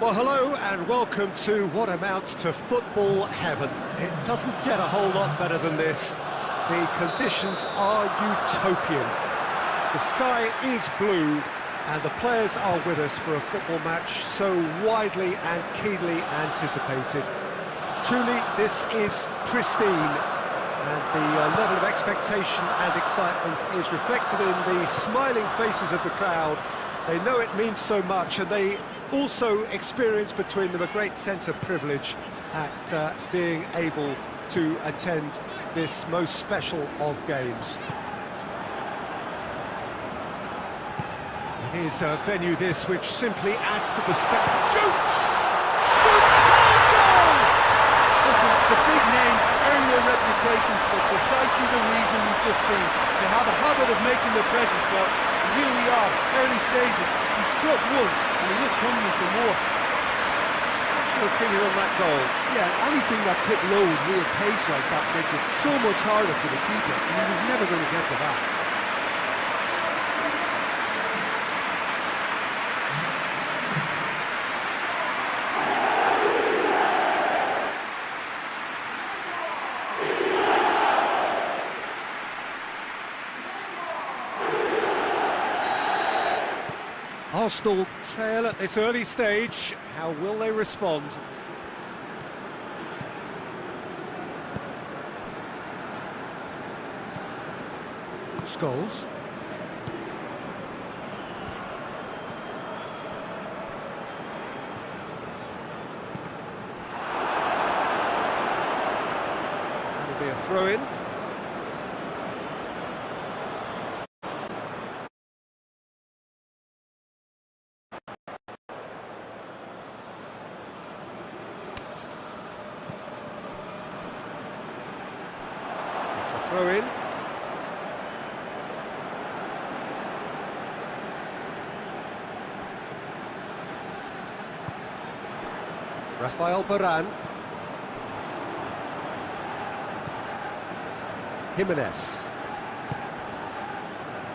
Well, hello and welcome to what amounts to football heaven. It doesn't get a whole lot better than this. The conditions are utopian. The sky is blue and the players are with us for a football match so widely and keenly anticipated. Truly, this is pristine, and the level of expectation and excitement is reflected in the smiling faces of the crowd. They know it means so much, and they also experience between them a great sense of privilege at being able to attend this most special of games. Here's a venue this which simply adds to the spectacle. Shoots! Superb goal! Listen, the big names earn their reputations for precisely the reason we've just seen. They have a habit of making their presence felt, and here we are, early stages. He struck one, and he looks hungry for more. What's your opinion on that goal? Yeah, anything that's hit low with real pace like that makes it so much harder for the keeper, and he was never going to get to that. Arsenal trail at this early stage. How will they respond? Scholes. That'll be a throw-in. Throw in. Rafael Varane. Jimenez.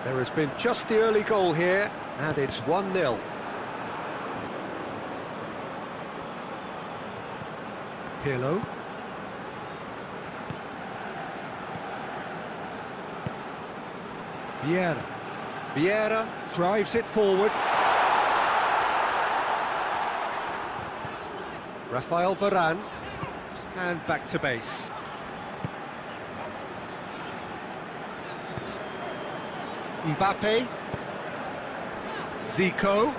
There has been just the early goal here, and it's 1-0. Pirlo. Vieira drives it forward. Rafael Varane, and back to base. Mbappe. Zico.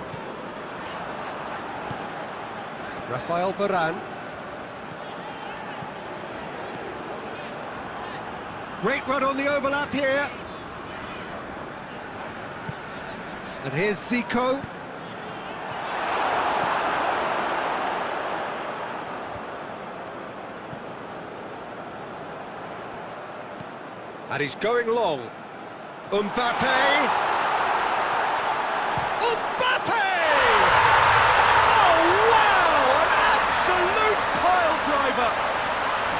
Rafael Varane. Great run on the overlap here. And here's Zico. And he's going long. Mbappe! Mbappe! Oh, wow! An absolute pile driver!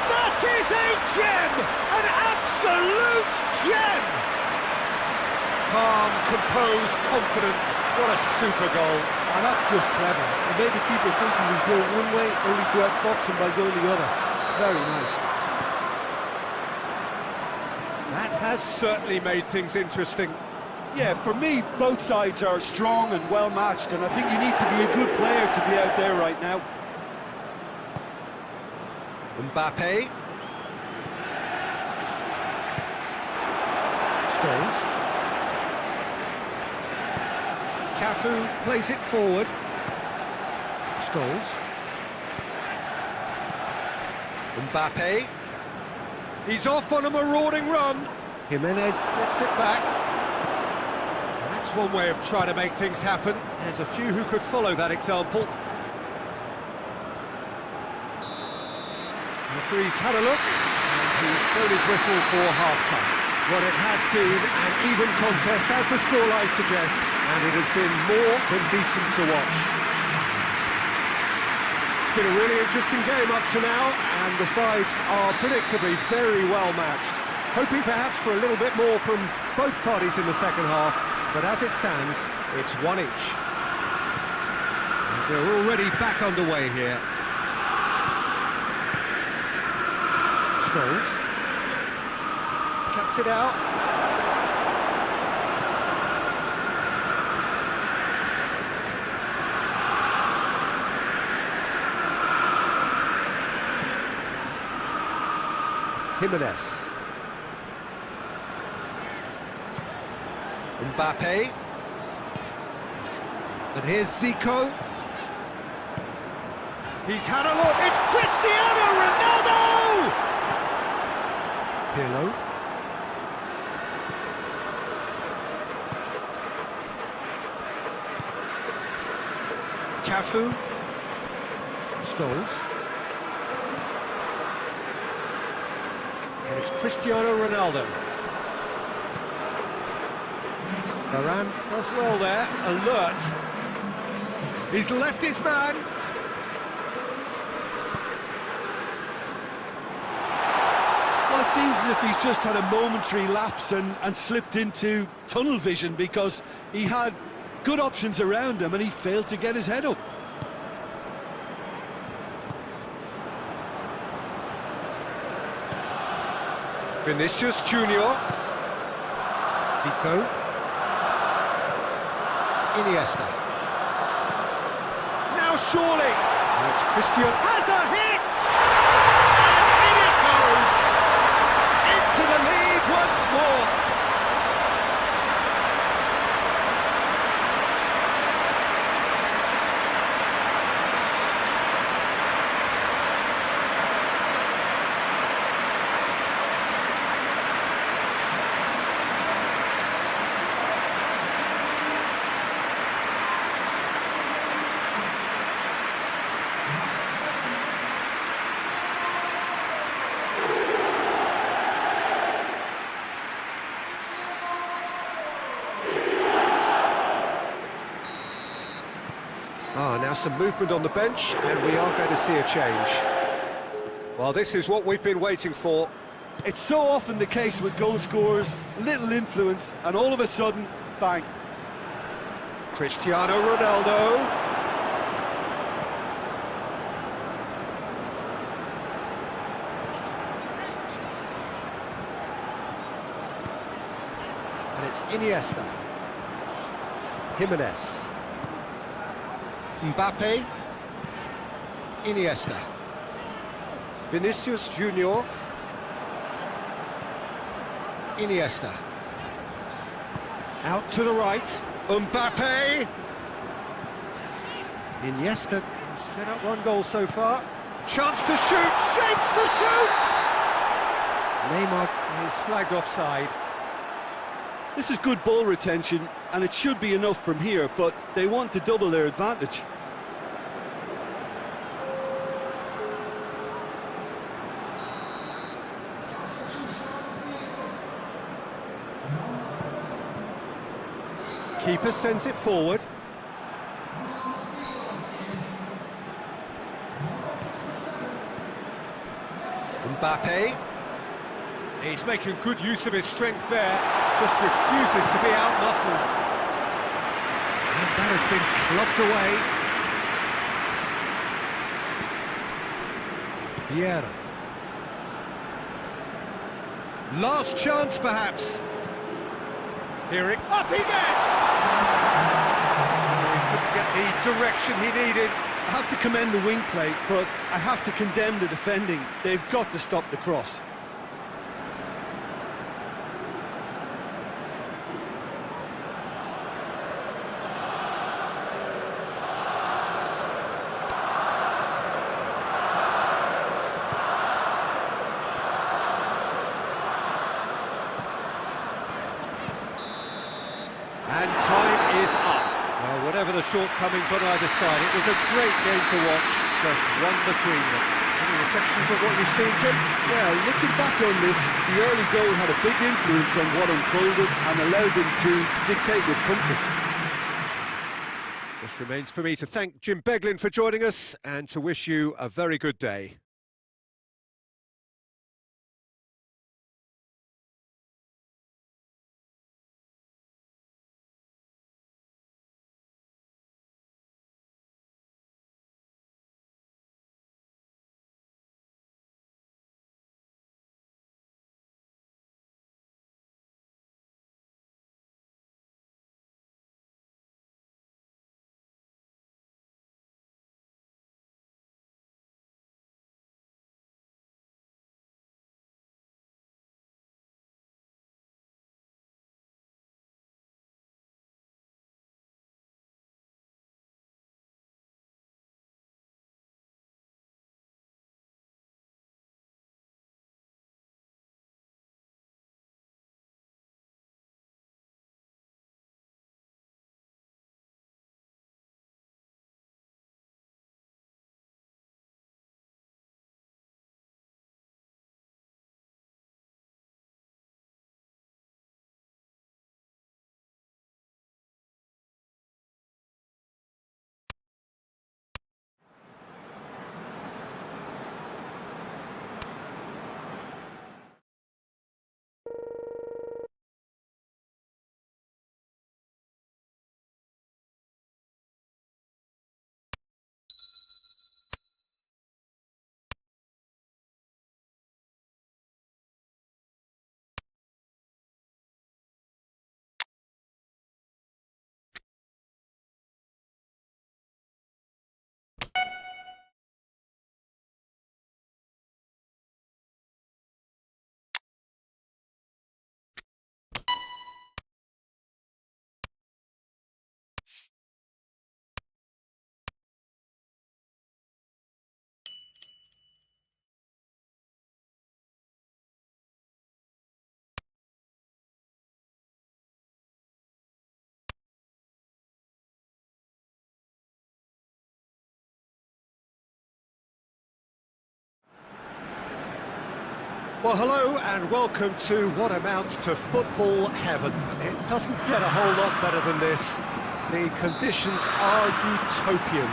That is a gem! An absolute gem! Calm, composed, confident. What a super goal. And that's just clever. It made the keeper think he was going one way, only to outfox him by going the other. Very nice. That has certainly made things interesting. Yeah, for me, both sides are strong and well-matched, and I think you need to be a good player to be out there right now. Mbappe. Scholes. Cafu plays it forward. Scholes. Mbappe. He's off on a marauding run. Jimenez gets it back. That's one way of trying to make things happen. There's a few who could follow that example. The referee's had a look, and he's blown his whistle for half-time. Well, it has been an even contest, as the scoreline suggests, and it has been more than decent to watch. It's been a really interesting game up to now, and the sides are predictably very well matched. Hoping perhaps for a little bit more from both parties in the second half, but as it stands, it's one each. And They're already back underway here. Scholes. Cuts it out. Jimenez. Mbappe. And here's Zico. He's had a look. It's Cristiano Ronaldo! Pirlo. Cafu. Scholes. And it's Cristiano Ronaldo. Varane does well there, alert. He's left his man. Well, it seems as if he's just had a momentary lapse and slipped into tunnel vision, because he had good options around him and he failed to get his head up. Vinicius Junior. Zico. Iniesta. Now surely. And it's Cristiano. Has a hit! And in it goes! Into the lead once more. Now some movement on the bench, and we are going to see a change. Well, this is what we've been waiting for. It's so often the case with goal scorers, little influence, and all of a sudden, bang. Cristiano Ronaldo. And it's Iniesta. Jimenez. Mbappe. Iniesta. Vinicius Junior. Iniesta. Out to the right. Mbappe. Iniesta set up one goal so far. Chance to shoot. Shapes to shoot. Neymar is flagged offside. This is good ball retention, and it should be enough from here, but they want to double their advantage. Keeper sends it forward. Mbappe. He's making good use of his strength there. Just refuses to be out-muscled. And that has been clubbed away. Vieira. Last chance, perhaps. Here it... Up he gets! He couldn't get the direction he needed. I have to commend the wing play, but I have to condemn the defending. They've got to stop the cross. And time is up. Well, whatever the shortcomings on either side, it was a great game to watch, just one between them. Any reflections on what you've seen, Jim? Well, looking back on this, the early goal had a big influence on what unfolded and allowed them to dictate with comfort. Just remains for me to thank Jim Beglin for joining us and to wish you a very good day. Well, hello and welcome to what amounts to football heaven. It doesn't get a whole lot better than this. The conditions are utopian.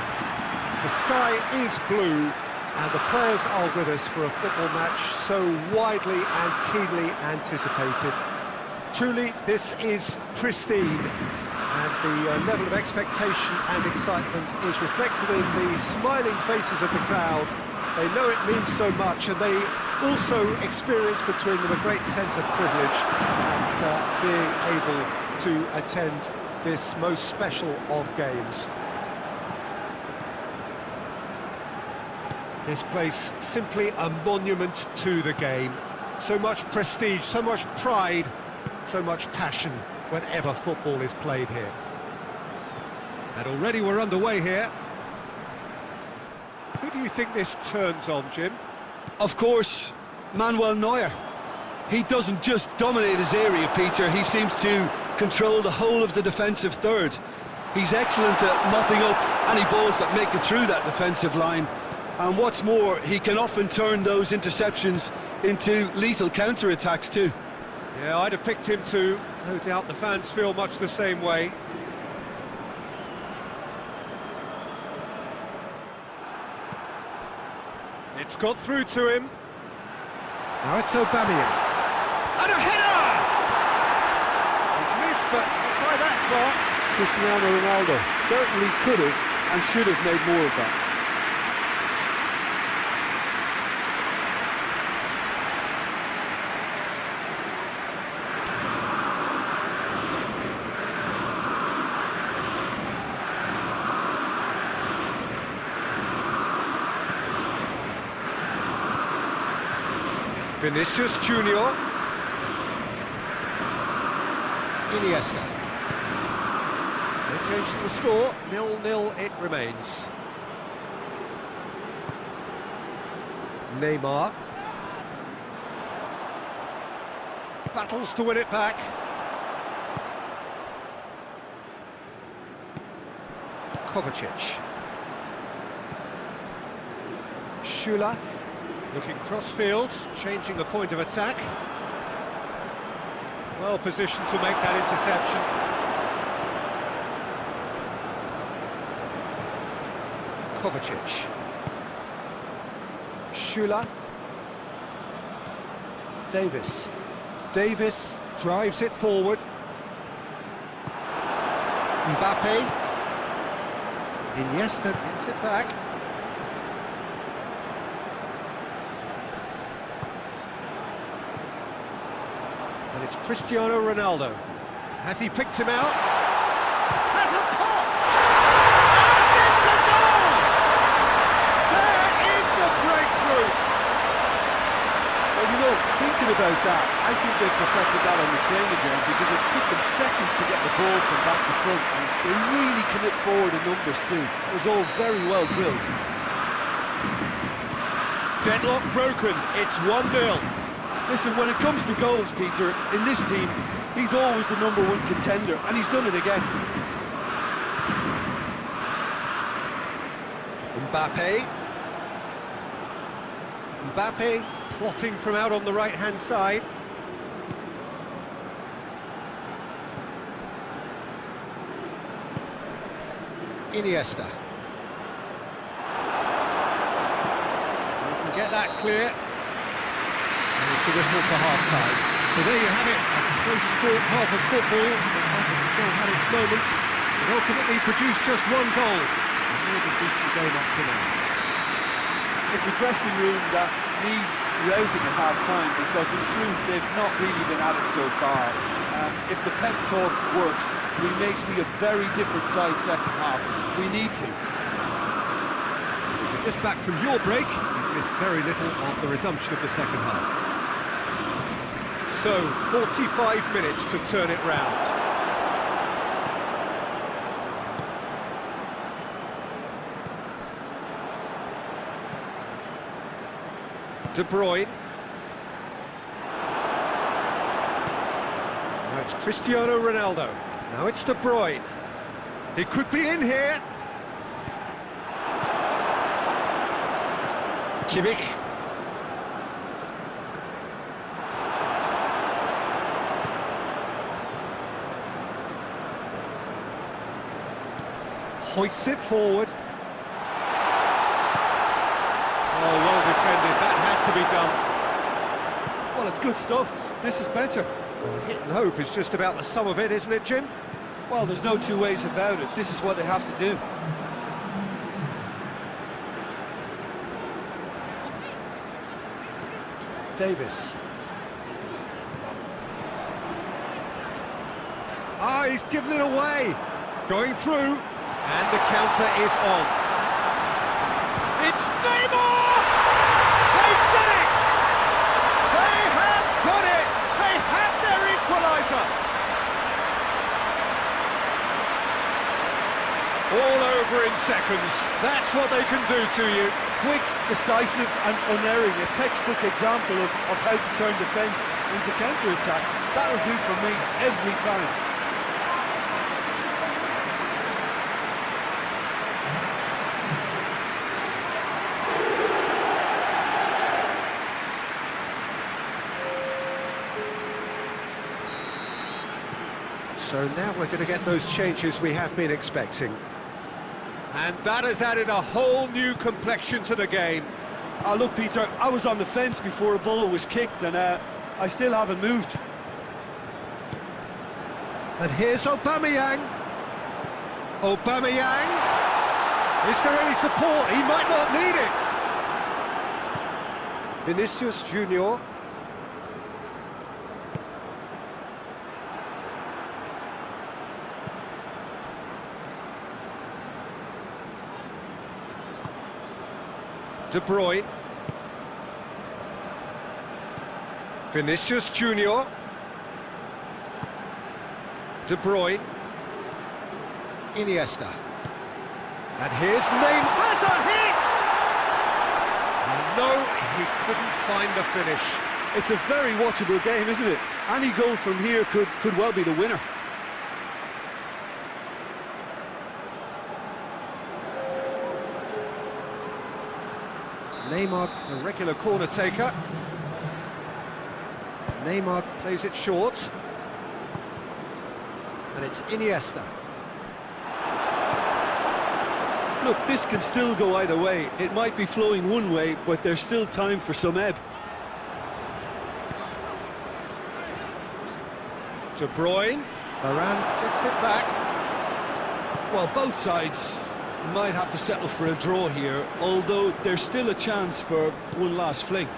The sky is blue and the players are with us for a football match so widely and keenly anticipated. Truly, this is pristine, and the level of expectation and excitement is reflected in the smiling faces of the crowd. They know it means so much, and they also experience between them a great sense of privilege at being able to attend this most special of games. This place simply a monument to the game. So much prestige, so much pride, so much passion whenever football is played here. And already we're underway here. Who do you think this turns on, Jim? Of course, Manuel Neuer. He doesn't just dominate his area, Peter, he seems to control the whole of the defensive third. He's excellent at mopping up any balls that make it through that defensive line. And what's more, he can often turn those interceptions into lethal counter-attacks too. Yeah, I'd have picked him too. No doubt the fans feel much the same way. It's got through to him. Now it's Aubameyang. And a header! He's missed, but not by that far. Cristiano Ronaldo certainly could have and should have made more of that. Vinicius Junior. Iniesta. No change to the score, 0-0 it remains. Neymar. Battles to win it back. Kovacic. Schüller. Looking cross-field, changing the point of attack. Well positioned to make that interception. Kovacic. Schüller. Davis. Davis drives it forward. Mbappe. Iniesta gets it back. And it's Cristiano Ronaldo. Has he picked him out? Has a pop! And it's a goal! There is the breakthrough! Well, you know, thinking about that, I think they perfected that on the training ground because it took them seconds to get the ball from back to front, and they really commit forward in numbers too. It was all very well drilled. Deadlock broken, it's 1-0. Listen, when it comes to goals, Peter, in this team, he's always the #1 contender, and he's done it again. Mbappe. Mbappe plotting from out on the right-hand side. Iniesta. We can get that clear. And it's the whistle for half-time. So there you have it, a close-sport half of football. It's still had its moments, but ultimately produced just one goal. A more than decent game up to now. It's a dressing room that needs rousing at half-time because, in truth, they've not really been at it so far. If the pep talk works, we may see a very different side second half. We need to. If you're just back from your break, you've missed very little of the resumption of the second half. So, 45 minutes to turn it round. De Bruyne. Now it's Cristiano Ronaldo. Now it's De Bruyne. He could be in here. Kimmich. hoists it forward. Oh, well defended, that had to be done. Well, it's good stuff. This is better. Well, hit and hope is just about the sum of it, isn't it, Jim? Well, there's no two ways about it. This is what they have to do. Davis. Ah, he's given it away. Going through. And the counter is on. It's Neymar! They did it! They have done it! They have their equaliser! All over in seconds. That's what they can do to you. Quick, decisive and unerring. A textbook example of how to turn defence into counter-attack. That'll do for me every time. So now we're going to get those changes we have been expecting. And that has added a whole new complexion to the game. Look, Peter, I was on the fence before a ball was kicked, and I still haven't moved. And here's Aubameyang. Aubameyang. Is there any support? He might not need it. Vinicius Junior. De Bruyne. Vinicius Junior. De Bruyne. Iniesta. And here's Neymar. Has a hit! No, he couldn't find the finish. It's a very watchable game, isn't it? Any goal from here could well be the winner. Neymar, the regular corner taker. Neymar plays it short. And it's Iniesta. Look, this can still go either way. It might be flowing one way, but there's still time for some ebb. De Bruyne. Varane gets it back. Well, both sides might have to settle for a draw here, although there's still a chance for one last fling.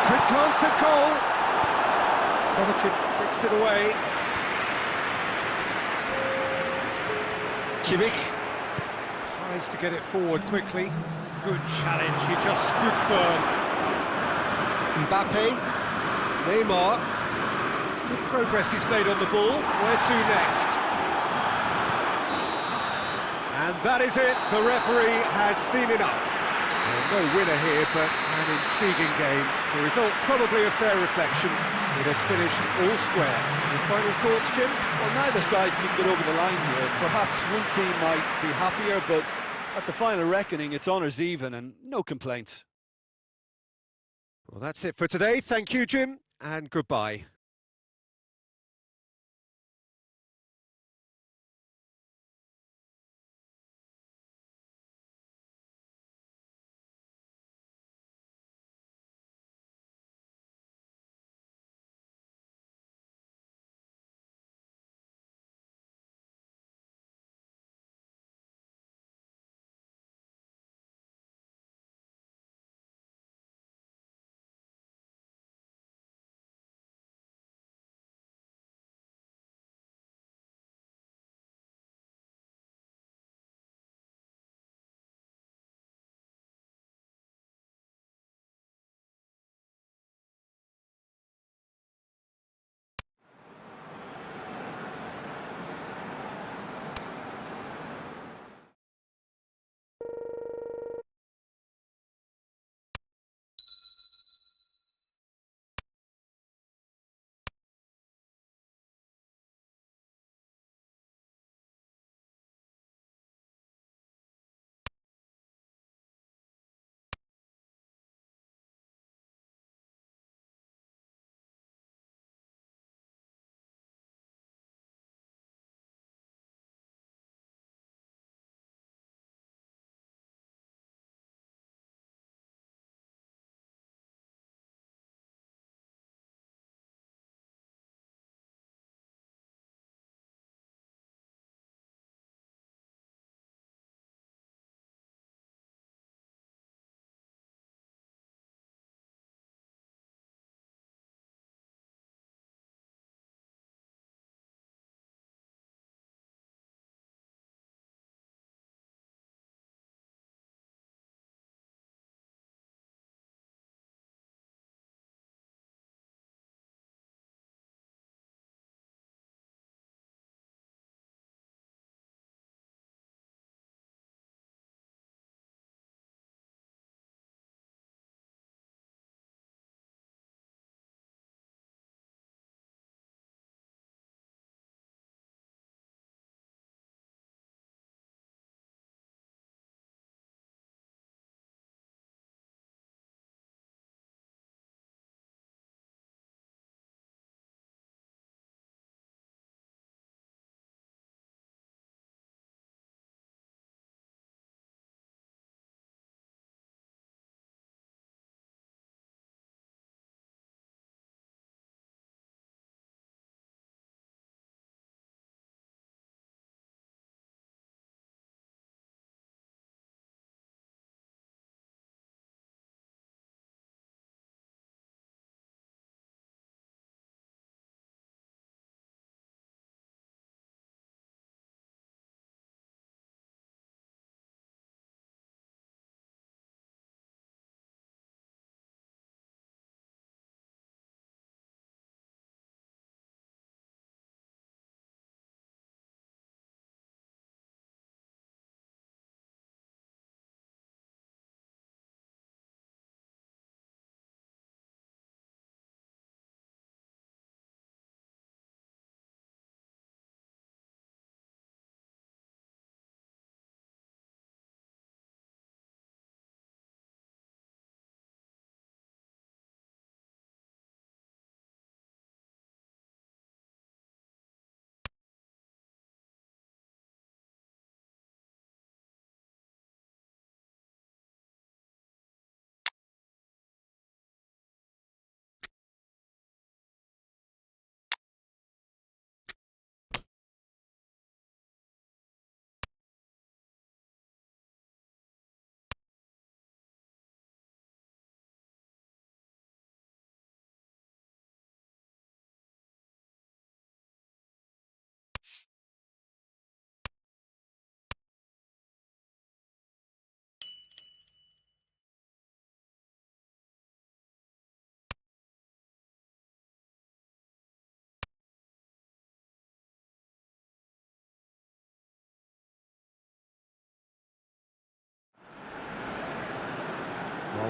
Quick glance at goal. Kovacic kicks it away. Kimmich tries to get it forward quickly. Good challenge, he just stood firm. Mbappe. Neymar. Good progress he's made on the ball. Where to next? And that is it. The referee has seen enough. Well, no winner here, but an intriguing game. The result probably a fair reflection. It has finished all square. Any final thoughts, Jim? Well, neither side can get over the line here. Perhaps one team might be happier, but at the final reckoning, it's honours even and no complaints. Well, that's it for today. Thank you, Jim, and goodbye.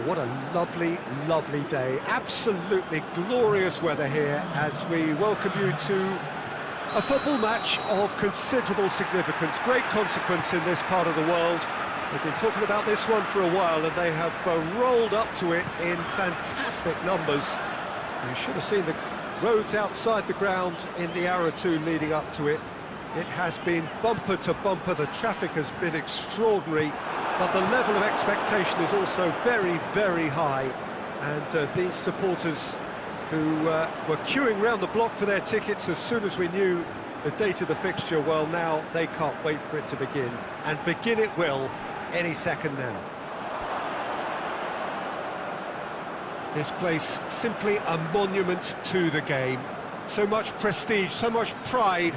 What a lovely, lovely day. Absolutely glorious weather here as we welcome you to a football match of considerable significance, great consequence in this part of the world. We've been talking about this one for a while and they have rolled up to it in fantastic numbers. You should have seen the roads outside the ground in the hour or two leading up to it. It has been bumper to bumper, the traffic has been extraordinary, but the level of expectation is also very, very high. And these supporters who were queuing round the block for their tickets as soon as we knew the date of the fixture, well, now they can't wait for it to begin. And begin it will any second now. This place simply a monument to the game. So much prestige, so much pride,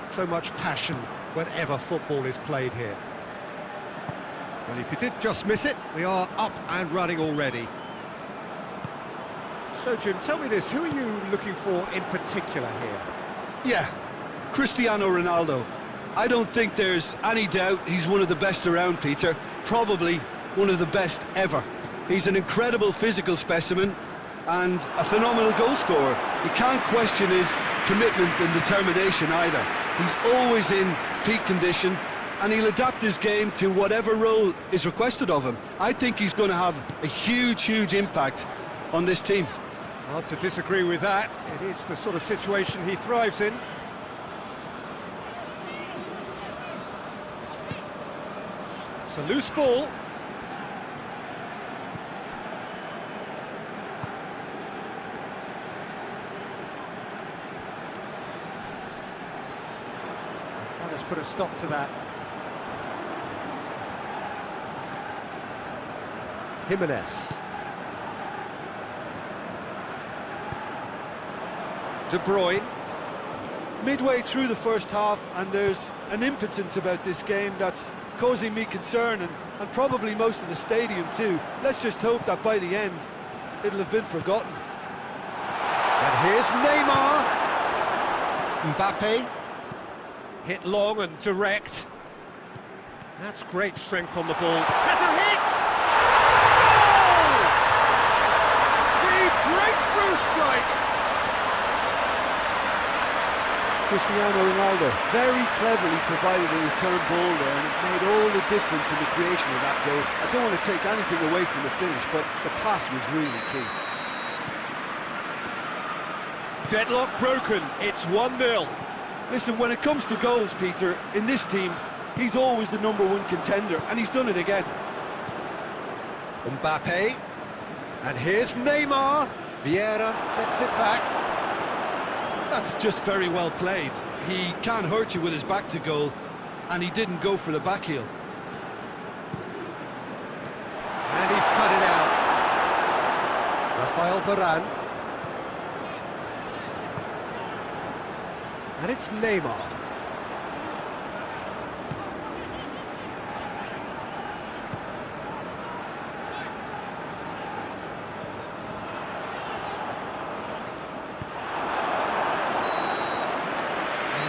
so much passion whenever football is played here. Well, if you did just miss it, we are up and running already. So, Jim, tell me this, who are you looking for in particular here? Yeah, Cristiano Ronaldo. I don't think there's any doubt he's one of the best around, Peter. Probably one of the best ever. He's an incredible physical specimen and a phenomenal goal scorer. You can't question his commitment and determination either. He's always in peak condition and he'll adapt his game to whatever role is requested of him. I think he's going to have a huge, huge impact on this team. Hard to disagree with that. It is the sort of situation he thrives in. It's a loose ball. That has put a stop to that. Jimenez. De Bruyne. Midway through the first half and there's an impotence about this game that's causing me concern and probably most of the stadium too. Let's just hope that by the end it'll have been forgotten. And here's Neymar. Mbappe. Hit long and direct. That's great strength on the ball. Has a hit! Goal! The breakthrough strike! Cristiano Ronaldo very cleverly provided a return ball there and it made all the difference in the creation of that goal. I don't want to take anything away from the finish, but the pass was really key. Deadlock broken, it's 1-0. Listen, when it comes to goals, Peter, in this team, he's always the #1 contender, and he's done it again. Mbappe, and here's Neymar. Vieira gets it back. That's just very well played. He can't hurt you with his back to goal, and he didn't go for the back heel. And he's cut it out. Rafael Varane. And it's Neymar.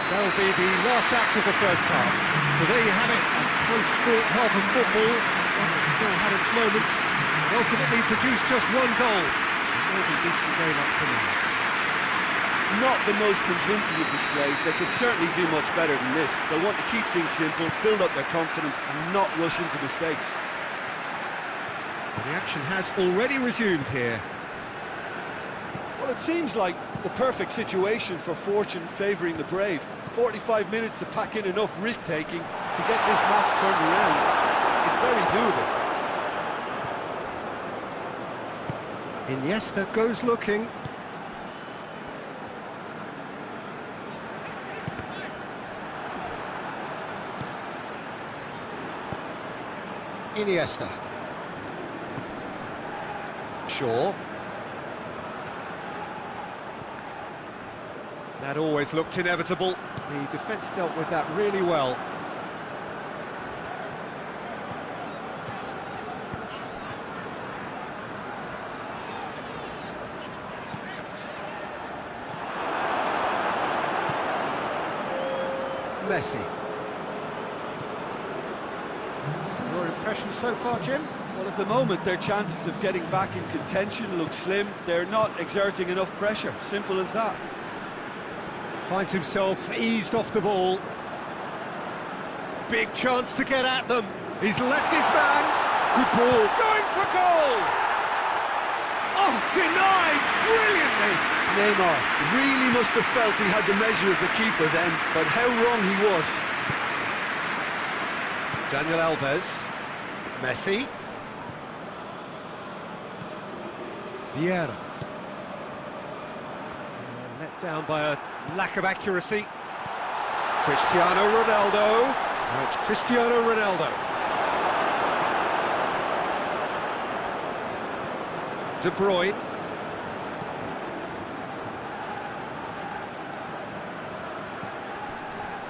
That'll be the last act of the first half. So there you have it, a close-sport half of football. One that still had its moments, and ultimately produced just one goal. A really decent game up to now. Not the most convincing of displays. They could certainly do much better than this. They'll want to keep things simple, build up their confidence and not rush into mistakes. The action has already resumed here. Well, it seems like the perfect situation for fortune favouring the brave. 45 minutes to pack in enough risk-taking to get this match turned around. It's very doable. Iniesta goes looking. Iniesta. Shaw. That always looked inevitable. The defence dealt with that really well. Messi. Your impression so far, Jim? Well, at the moment, their chances of getting back in contention look slim. They're not exerting enough pressure. Simple as that. Finds himself eased off the ball. Big chance to get at them. He's left his man. Good ball. Going for goal. Oh, denied brilliantly. Neymar really must have felt he had the measure of the keeper then, but how wrong he was. Daniel Alves. Messi. Vieira. Let down by a lack of accuracy. Cristiano Ronaldo. Now it's Cristiano Ronaldo. De Bruyne.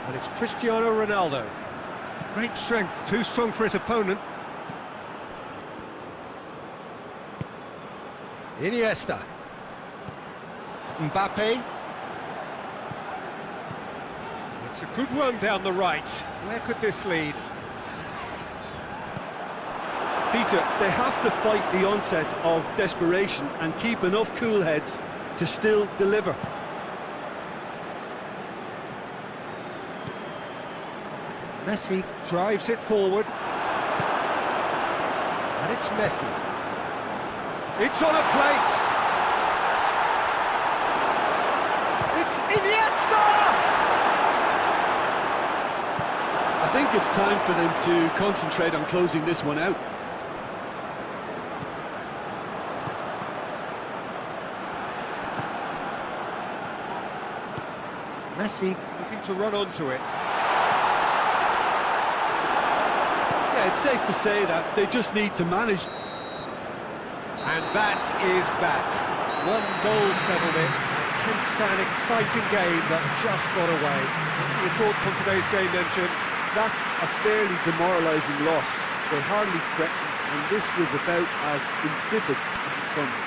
And it's Cristiano Ronaldo. Great strength, too strong for his opponent. Iniesta. Mbappe. It's a good run down the right. Where could this lead? Peter, they have to fight the onset of desperation and keep enough cool heads to still deliver. Messi drives it forward. And it's Messi. It's on a plate. It's Iniesta! I think it's time for them to concentrate on closing this one out. Messi looking to run onto it. Yeah, it's safe to say that they just need to manage. And that is that. One goal settled it. A tense and exciting game that just got away. Your thoughts on today's game then, Jim? That's a fairly demoralising loss. They hardly threatened, and this was about as insipid as it comes.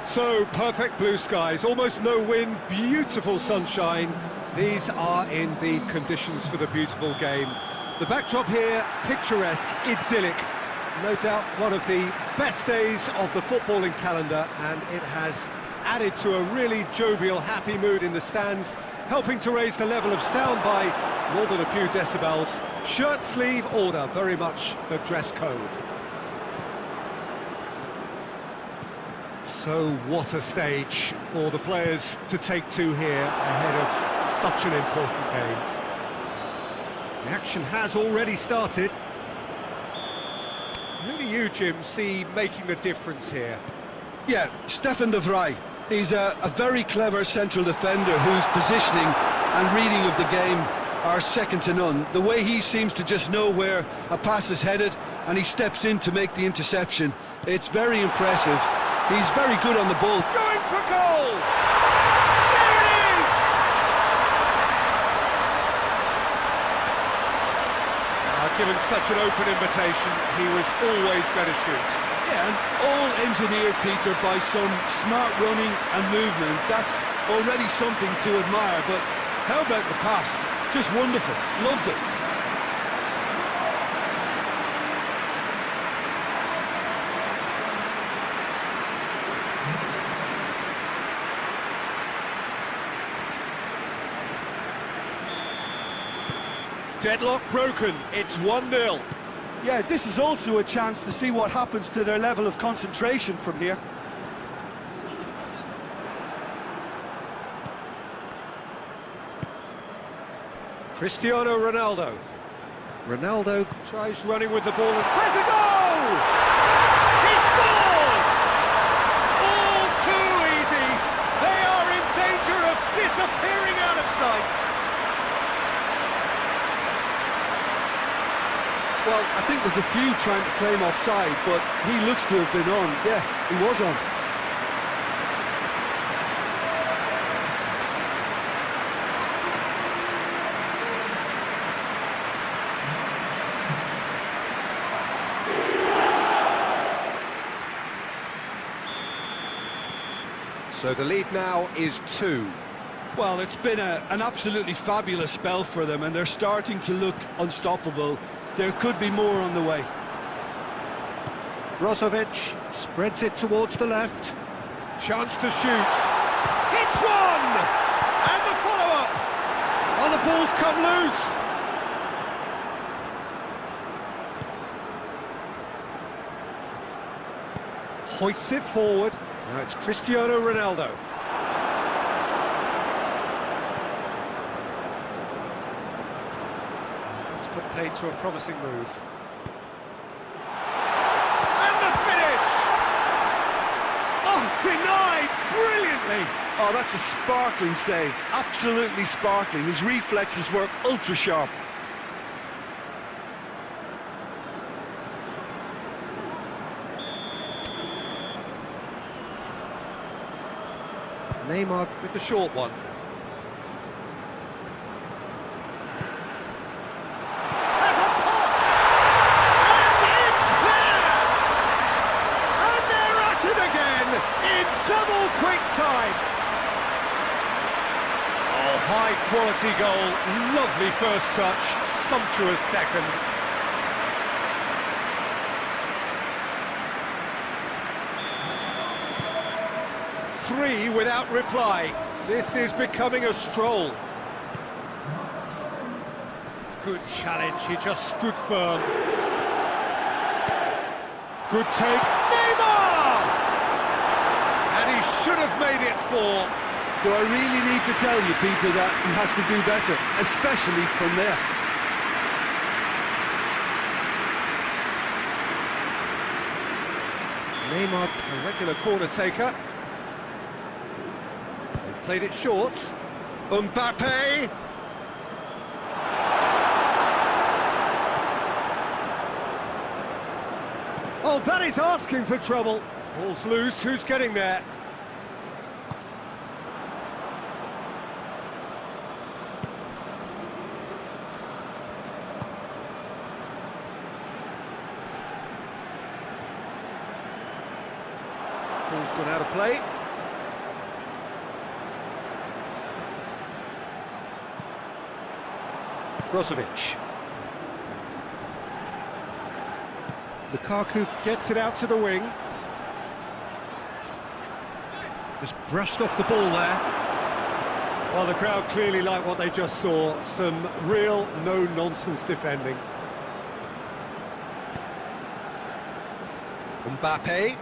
So, perfect blue skies, almost no wind, beautiful sunshine. These are indeed conditions for the beautiful game. The backdrop here, picturesque, idyllic. No doubt one of the best days of the footballing calendar, and it has added to a really jovial, happy mood in the stands, helping to raise the level of sound by more than a few decibels. Shirt sleeve order, very much the dress code. So what a stage for the players to take to here ahead of such an important game. The action has already started. Who do you, Jim, see making the difference here? Yeah, Stefan de Vrij. He's a very clever central defender whose positioning and reading of the game are second to none. The way he seems to just know where a pass is headed and he steps in to make the interception, it's very impressive. He's very good on the ball. Going for goal! There it is! Given such an open invitation, he was always going to shoot. Yeah, and all engineered, Peter, by some smart running and movement. That's already something to admire, but how about the pass? Just wonderful. Loved it. Deadlock broken, it's 1-0. Yeah, this is also a chance to see what happens to their level of concentration from here. Cristiano Ronaldo. Ronaldo tries running with the ball and has a goal! He scores! All too easy. They are in danger of disappearing out of sight. Well, I think there's a few trying to claim offside, but he looks to have been on. Yeah, he was on. So the lead now is 2. Well, it's been an absolutely fabulous spell for them, and they're starting to look unstoppable. There could be more on the way. Brozovic spreads it towards the left. Chance to shoot. Hits one! And the follow-up! Oh, the ball's come loose! Hoists it forward. Now it's Cristiano Ronaldo. That's put paid to a promising move. And the finish! Oh, denied brilliantly! Oh, that's a sparkling save. Absolutely sparkling. His reflexes were ultra-sharp. Neymar with the short one. Has a pop! And it's there! And they're at it again in double quick time. Oh, high quality goal. Lovely first touch, sumptuous second. Three without reply. This is becoming a stroll. Good challenge, he just stood firm. Good take, Neymar! And he should have made it 4. Do I really need to tell you, Peter, that he has to do better, especially from there? Neymar, a regular corner taker. Played it short. Mbappe! Oh, that is asking for trouble. Ball's loose, who's getting there? Ball's gone out of play. Brozovic. Lukaku gets it out to the wing. Just brushed off the ball there. Well, the crowd clearly like what they just saw. Some real no-nonsense defending. Mbappe.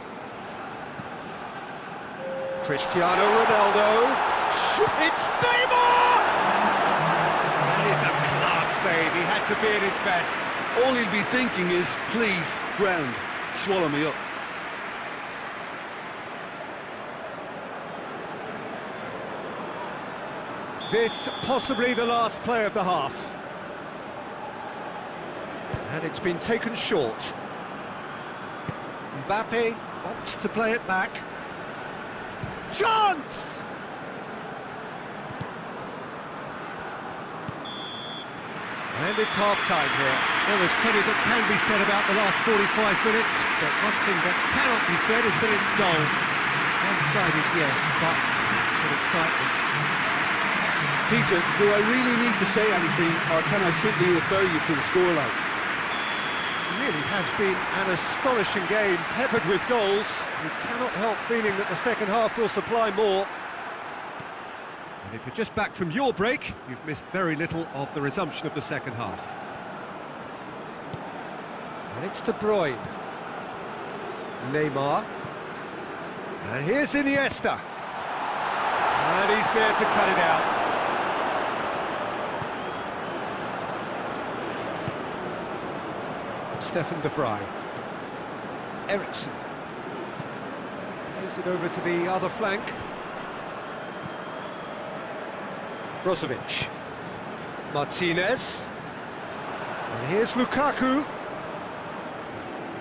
Cristiano Ronaldo. It's Neymar! That is a class save. He had to be at his best. All he'll be thinking is, please, ground, swallow me up. This possibly the last play of the half. And it's been taken short. Mbappe opts to play it back. Chance! And it's half-time here. Well, there's plenty that can be said about the last 45 minutes, but one thing that cannot be said is that it's dull. One-sided, yes, but actual excitement. Peter, do I really need to say anything, or can I simply refer you to the scoreline? It really has been an astonishing game, peppered with goals. You cannot help feeling that the second half will supply more. And if you're just back from your break, you've missed very little of the resumption of the second half. And it's De Bruyne. Neymar. And here's Iniesta. And he's there to cut it out. Stefan de Vrij. Eriksson. Plays it over to the other flank. Brozovic. Martinez. And here's Lukaku.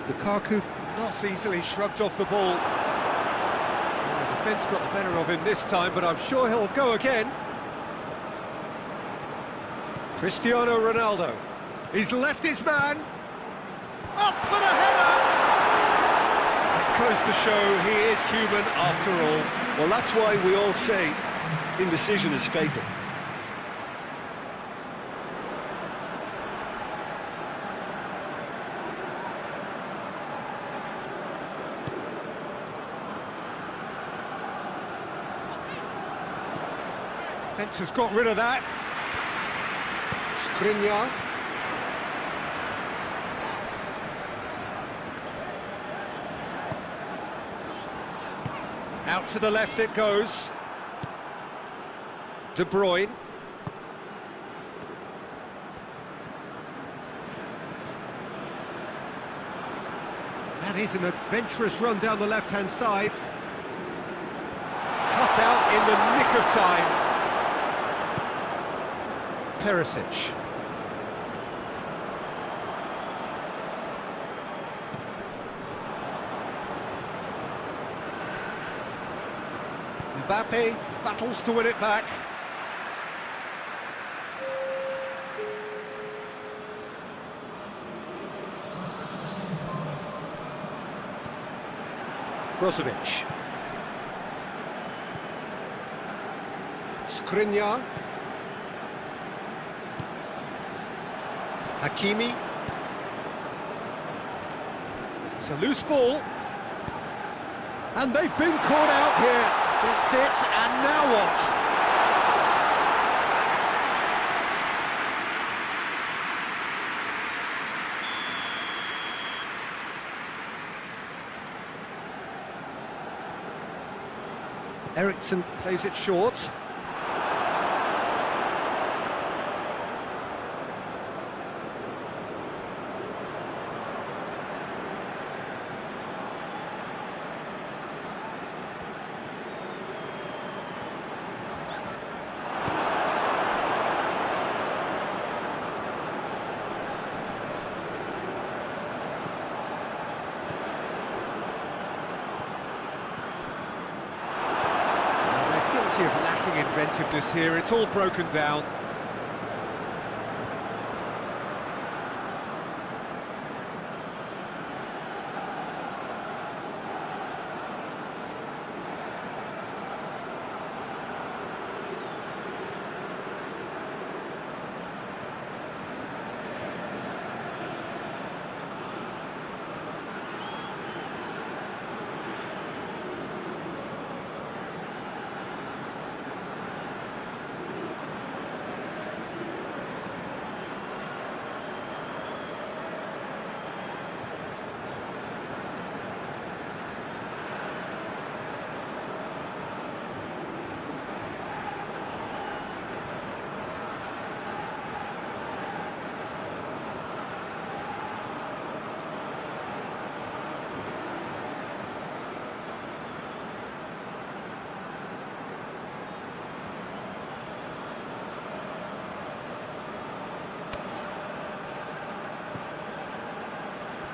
Lukaku not easily shrugged off the ball. The defence got the better of him this time, but I'm sure he'll go again. Cristiano Ronaldo. He's left his man. Up for the header! It goes to show he is human after all. Well, that's why we all say indecision is fatal. Defence has got rid of that. Skriniar. Out to the left it goes. De Bruyne. That is an adventurous run down the left-hand side. Cut out in the nick of time. Perisic. Mbappe battles to win it back. Brozovic. Skriniar. Hakimi. It's a loose ball. And they've been caught out here. Gets it, and now what? Eriksson plays it short. Of lacking inventiveness here, it's all broken down.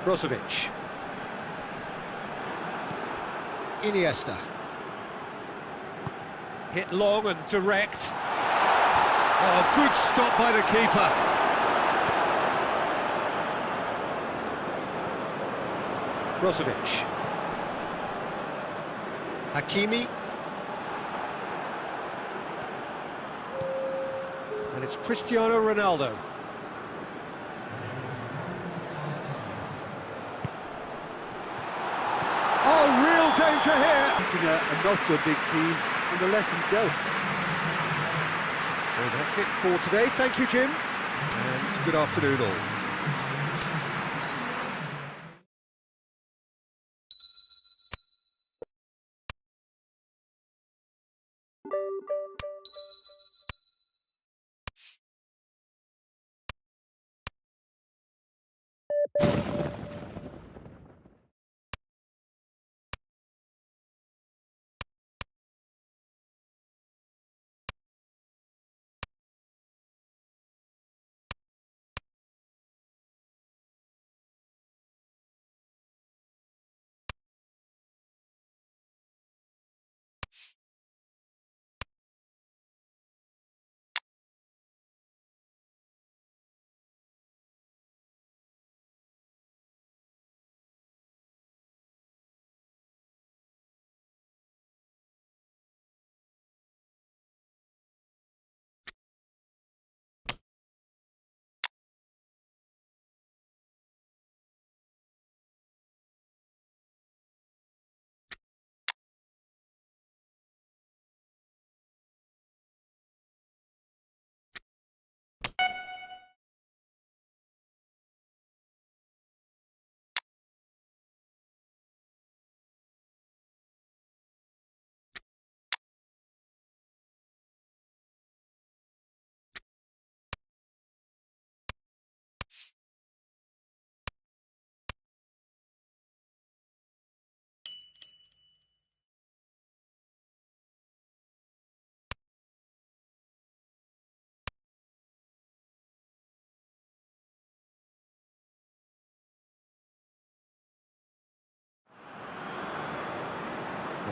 Brozovic. Iniesta. Hit long and direct. Oh, good stop by the keeper. Brozovic. Hakimi. And it's Cristiano Ronaldo. Oh, real danger here! Beating a not-so-big team, and the let him go. So that's it for today. Thank you, Jim, and good afternoon all.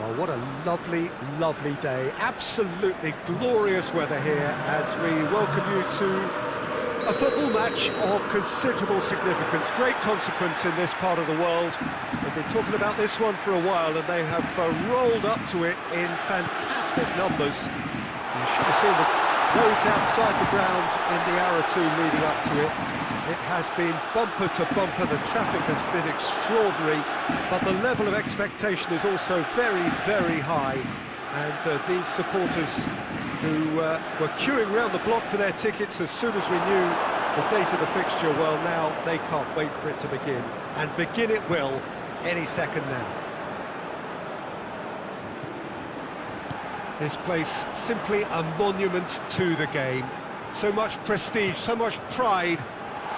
Well, what a lovely, lovely day. Absolutely glorious weather here as we welcome you to a football match of considerable significance, great consequence in this part of the world. They've been talking about this one for a while and they have rolled up to it in fantastic numbers. You should have seen the roads outside the ground in the hour or two leading up to it. It has been bumper to bumper, the traffic has been extraordinary, but the level of expectation is also very, very high. And these supporters who were queuing around the block for their tickets as soon as we knew the date of the fixture, well, now they can't wait for it to begin. And begin it will any second now. This place simply a monument to the game. So much prestige, so much pride,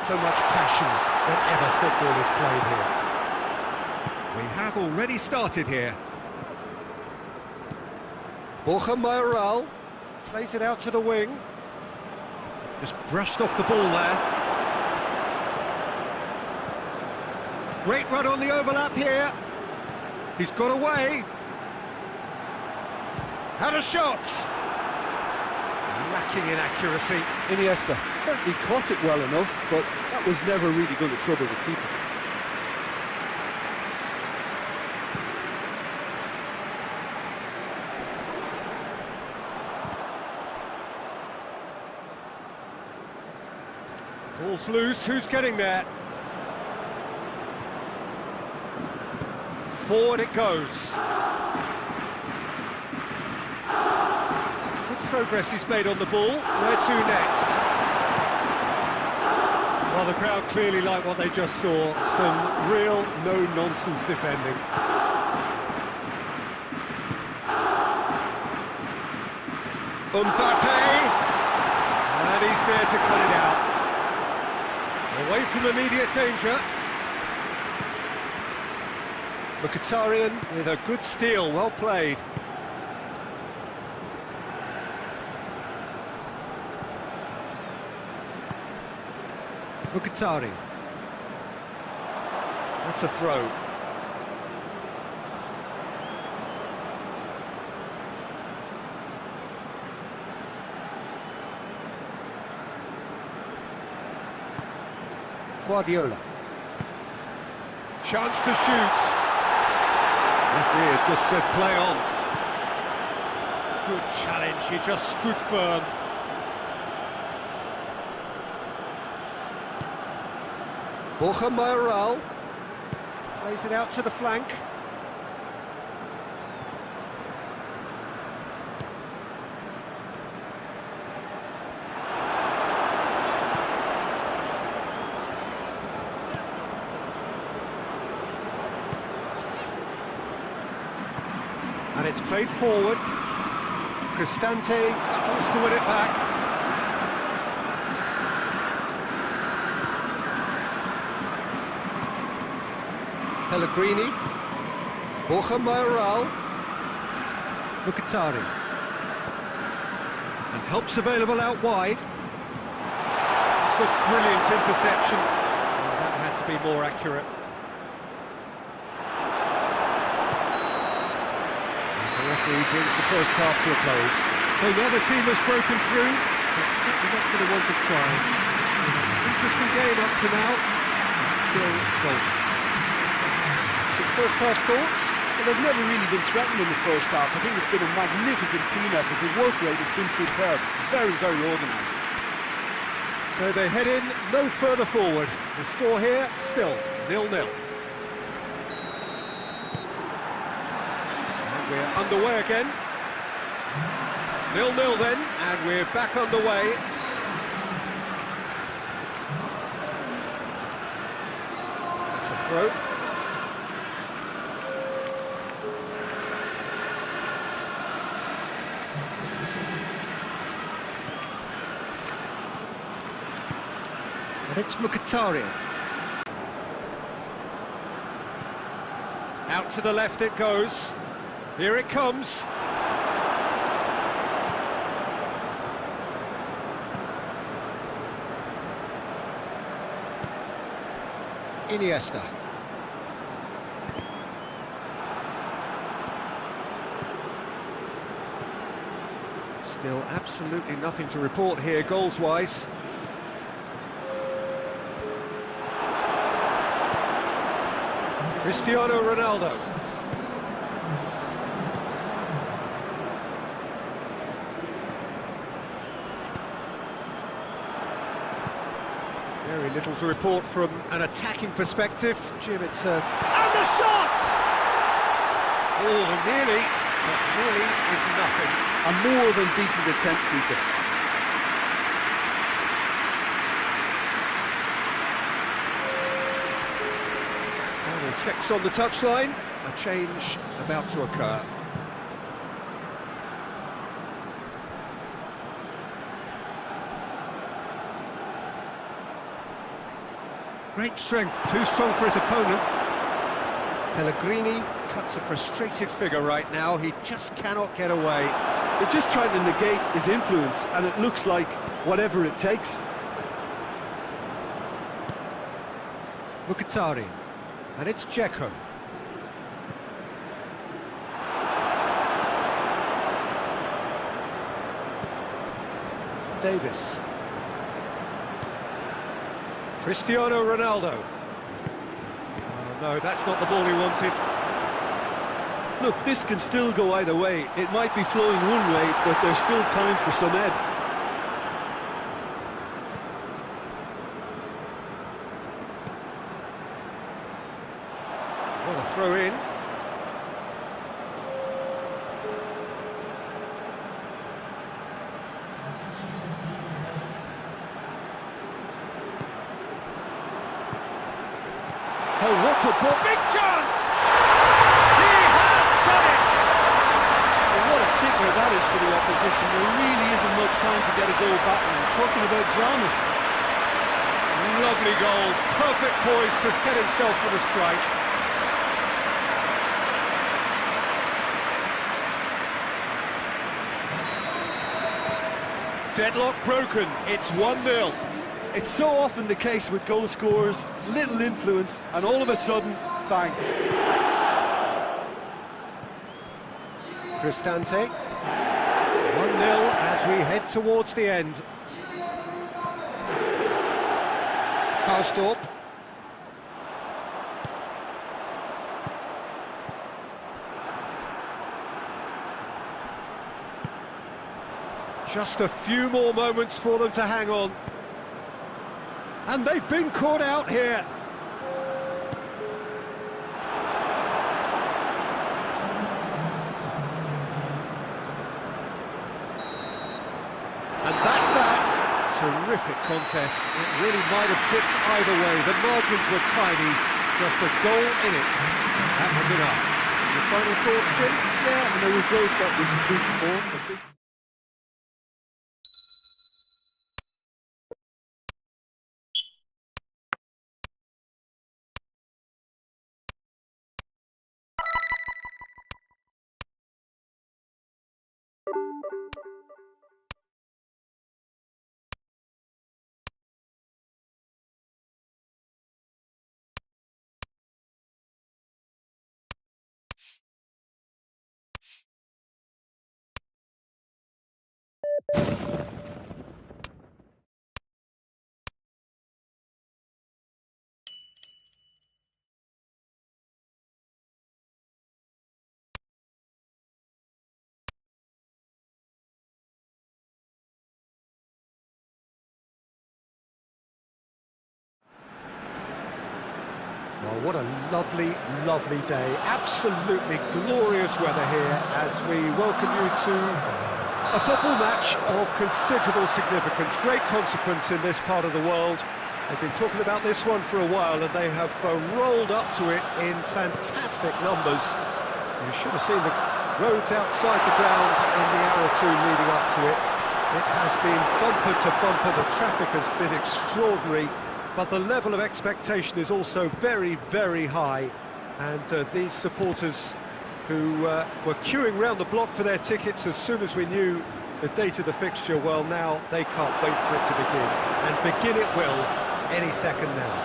so much passion whenever football is played here. We have already started here. Borja Mayoral plays it out to the wing. Just brushed off the ball there. Great run on the overlap here. He's got away. Had a shot. Lacking in accuracy. Iniesta certainly caught it well enough, but that was never really going to trouble the keeper. Ball's loose, who's getting there? Forward it goes. That's good progress he's made on the ball. Where to next? Well, the crowd clearly like what they just saw. Some real no-nonsense defending. Mbappe! And he's there to cut it out. Away from immediate danger. Mkhitaryan with a good steal, well played. Mkhitaryan. That's a throw. Guardiola. Chance to shoot. Referee has just said play on. Good challenge, he just stood firm. Borja Mayoral plays it out to the flank. And it's played forward. Cristante battles to win it back. Pellegrini. Borja Mayoral. Mkhitaryan. And help's available out wide. It's a brilliant interception. Oh, that had to be more accurate. The referee brings the first half to a close. So the other team has broken through, but certainly not going to want to try. Interesting game up to now, and still goals. So first half thoughts? Well, they've never really been threatened in the first half. I think it's been a magnificent team effort. The work rate has been superb. Very, very organised. So they head in no further forward. The score here, still 0-0. We're underway again. 0-0 then, and we're back underway. That's a throw. And it's Mkhitaryan. Out to the left it goes. Here it comes. Iniesta. Still absolutely nothing to report here, goals-wise. Cristiano Ronaldo. Very little to report from an attacking perspective. Jim, it's a... And the shot! Oh, nearly, but nearly is nothing. A more than decent attempt, Peter. Final checks on the touchline. A change about to occur. Great strength, too strong for his opponent. Pellegrini cuts a frustrated figure right now. He just cannot get away. They're just trying to negate his influence, and it looks like whatever it takes. Mkhitaryan, and it's Dzeko. Davis. Cristiano Ronaldo. Oh, no, that's not the ball he wanted. Look, this can still go either way. It might be flowing one way, but there's still time for some ed. What a throw in. Oh, what a ball! Big chance! He has done it! Well, what a signal that is for the opposition. There really isn't much time to get a goal back now. Talking about drama. Lovely goal, perfect poise to set himself for the strike. Deadlock broken, it's 1-0. It's so often the case with goal scorers, little influence, and all of a sudden, bang. Cristante. 1-0 as we head towards the end. Karsdorp. Just a few more moments for them to hang on. And they've been caught out here. And that's that. Terrific contest. It really might have tipped either way. The margins were tiny. Just a goal in it. That was enough. Your final thoughts, Jim? Yeah, and a result that was true to form. Well, what a lovely, lovely day. Absolutely glorious weather here as we welcome you to a football match of considerable significance, great consequence in this part of the world. They've been talking about this one for a while and they have rolled up to it in fantastic numbers. You should have seen the roads outside the ground in the hour or two leading up to it. It has been bumper to bumper, the traffic has been extraordinary. But the level of expectation is also very, very high. And these supporters who were queuing round the block for their tickets as soon as we knew the date of the fixture, well, now they can't wait for it to begin. And begin it will any second now.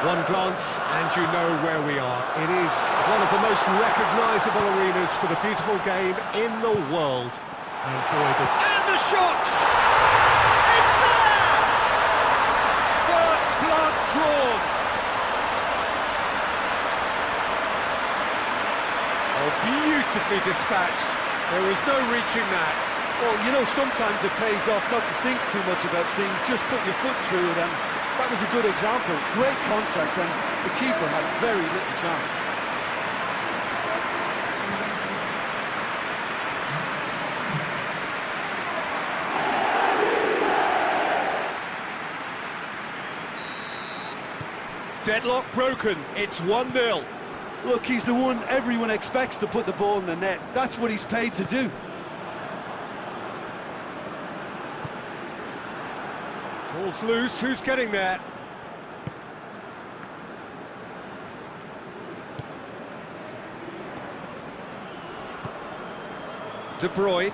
One glance and you know where we are. It is one of the most recognisable arenas for the beautiful game in the world. And boy, and the shots! It's there! First blood drawn. Oh, beautifully dispatched. There was no reaching that. Well, you know, sometimes it pays off not to think too much about things, just put your foot through it, and that was a good example. Great contact, and the keeper had very little chance. Deadlock broken, it's 1-0. Look, he's the one everyone expects to put the ball in the net. That's what he's paid to do. Ball's loose, who's getting there? De Bruyne.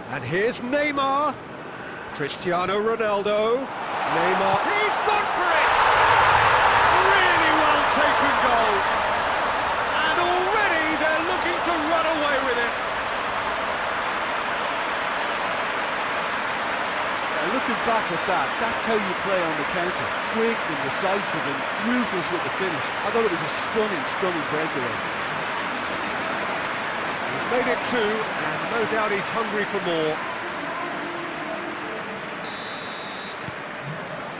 And here's Neymar. Cristiano Ronaldo. Neymar, he's gone for it! Really well taken goal. And already they're looking to run away with it. Looking back at that, that's how you play on the counter. Quick and decisive and ruthless with the finish. I thought it was a stunning breakaway. He's made it 2, and no doubt he's hungry for more.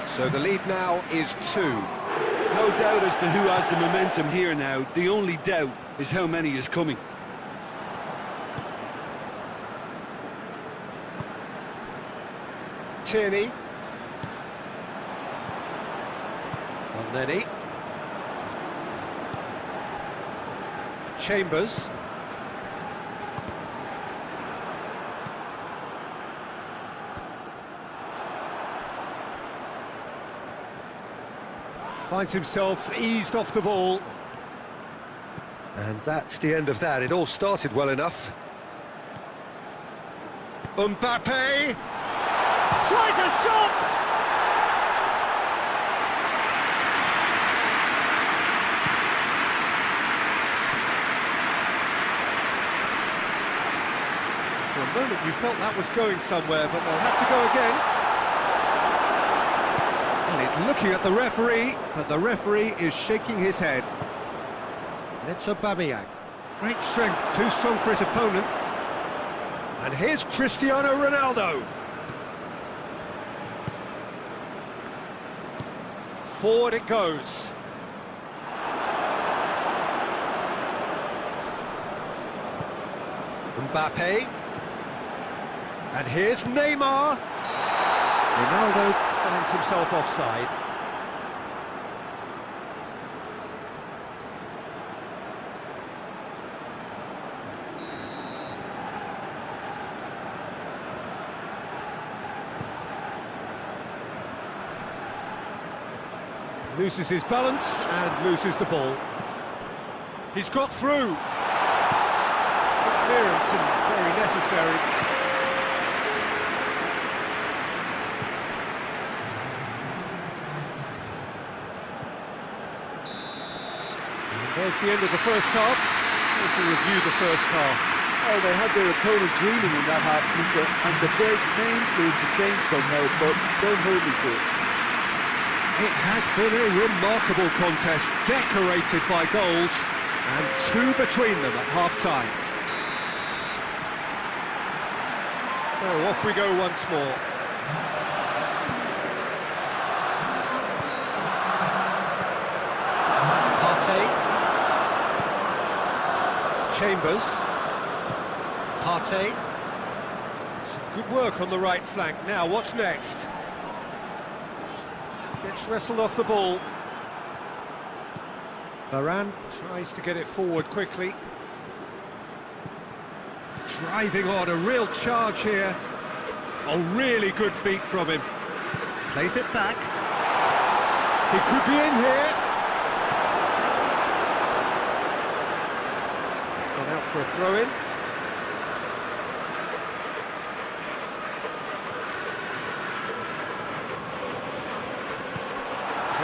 So the lead now is 2. No doubt as to who has the momentum here now. The only doubt is how many is coming. Turnip. Elneny. Chambers. Finds himself eased off the ball. And that's the end of that. It all started well enough. Mbappe! Tries a shot! For a moment you felt that was going somewhere, but they'll have to go again. Well, he's looking at the referee, but the referee is shaking his head. It's Aubameyang. Great strength, too strong for his opponent. And here's Cristiano Ronaldo. Forward it goes. Mbappe. And here's Neymar. Ronaldo finds himself offside. Loses his balance and loses the ball. He's got through. Good clearance and very necessary. And there's the end of the first half. Let's review the first half. Well, they had their opponents reeling in that half, Peter, and the break may influence a change somehow, but don't hold me to it. It has been a remarkable contest, decorated by goals, and 2 between them at half-time. So off we go once more. Partey. Chambers. Partey. Some good work on the right flank. Now, what's next? Gets wrestled off the ball. Varane tries to get it forward quickly. Driving on, a real charge here. Oh, really good feet from him. Plays it back. He could be in here. It's gone out for a throw-in.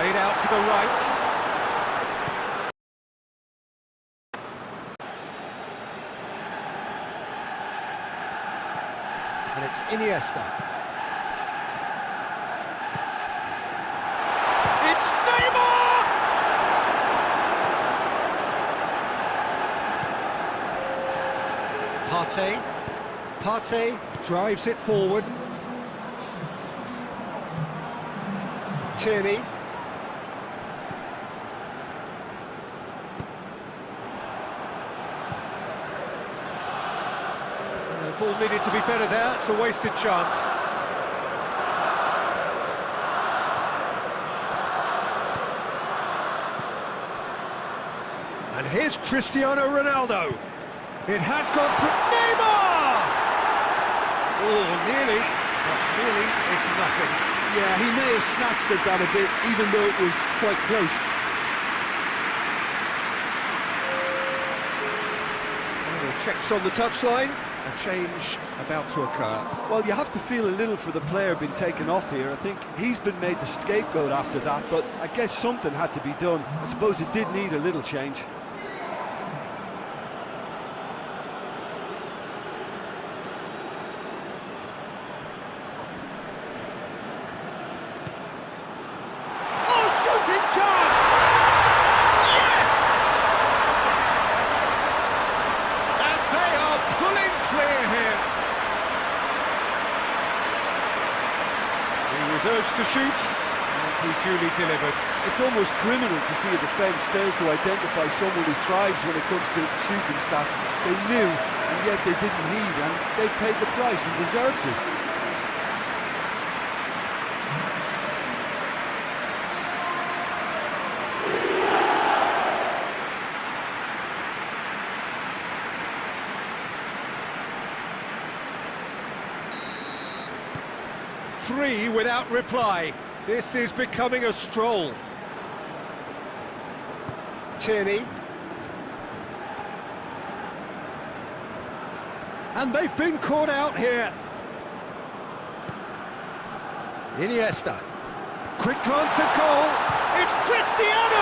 Played out to the right. And it's Iniesta. It's Neymar! Partey drives it forward. Turnip. The ball needed to be better there, it's a wasted chance. And here's Cristiano Ronaldo. It has gone through Neymar! Oh, nearly, but nearly is nothing. Yeah, he may have snatched at that a bit, even though it was quite close. Checks on the touchline, a change about to occur. Well, you have to feel a little for the player being taken off here. I think he's been made the scapegoat after that, but I guess something had to be done. I suppose it did need a little change. Shooting chance! Yes! And they are pulling clear here. He was urged to shoot, and he duly delivered. It's almost criminal to see a defence fail to identify someone who thrives when it comes to shooting stats. They knew, and yet they didn't heed, and they paid the price and deserved to. 3 without reply. This is becoming a stroll. Turnip. And they've been caught out here. Iniesta. Quick glance at goal. It's Cristiano